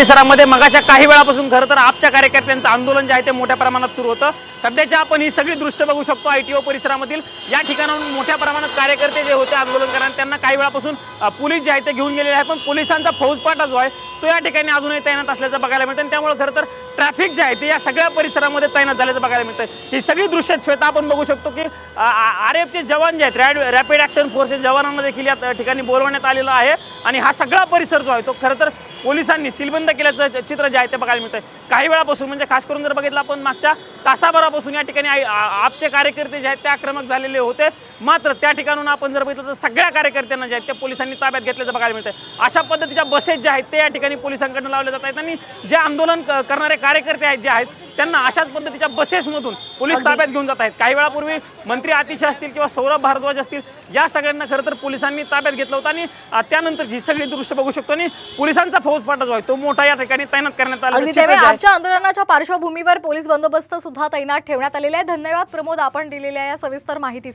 परिसरामध्ये मगाच्या काही वेळापासून खरं तर आपच्या कार्यकर्त्यांचं आंदोलन जे आहे ते मोठ्या प्रमाणात सुरू होतं। सध्याच्या आपण ही सगळी दृश्य बघू शकतो आयटीओ परिसरामधील या ठिकाणाहून मोठ्या प्रमाणात कार्यकर्ते जे होते आंदोलन करणारे त्यांना काही वेळापासून पोलीस जे आहे ते घेऊन गेलेले आहेत, पण पोलिसांचा फौजफाटा जो आहे तो या ठिकाणी अजूनही तैनात असल्याचं बघायला मिळतं आणि त्यामुळे खरं तर ट्रॅफिक जे आहे ते या सगळ्या परिसरामध्ये तैनात झाल्याचं बघायला मिळतं। ही सगळी दृश्य श्वेता आपण बघू शकतो की आरएफचे जवान जे आहेत रॅपिड ॲक्शन फोर्सचे जवानांना देखील या ठिकाणी बोलवण्यात आलेलं आहे आणि हा सगळा परिसर जो आहे तो खरं तर पोलिसांनी सीलबंद केल्याचं चित्र जे आहे ते बघायला मिळतंय। काही वेळापासून म्हणजे खास करून जर बघितलं आपण मागच्या तासाभरापासून या ठिकाणी आपचे कार्यकर्ते जे आहेत ते आक्रमक झालेले होते, मात्र त्या ठिकाणून आपण जर बघितलं तर सगळ्या कार्यकर्त्यांना जे आहेत ते पोलिसांनी ताब्यात घेतल्याचं बघायला मिळतंय। अशा पद्धतीच्या बसेस ज्या आहेत ते या ठिकाणी पोलिसांकडून लावल्या जात आहेत आणि जे आंदोलन करणारे कार्यकर्ते आहेत जे आहेत त्यांना अशाच पद्धतीच्या बसेसमधून पोलीस ताब्यात घेऊन जात आहेत। काही वेळापूर्वी मंत्री आतिश असतील किंवा सौरभ भारद्वाज असतील या सगळ्यांना खरं तर पोलिसांनी ताब्यात घेतलं होतं आणि त्यानंतर जी सगळी दृश्य बघू शकतो आणि पोलिसांचा फौजफाटा जो आहे तो मोठा या ठिकाणी तैनात करण्यात आला। आजच्या आंदोलनाच्या पार्श्वभूमीवर पोलीस बंदोबस्त सुद्धा तैनात ठेवण्यात आलेला आहे। धन्यवाद प्रमोद, आपण दिलेल्या या सविस्तर माहिती।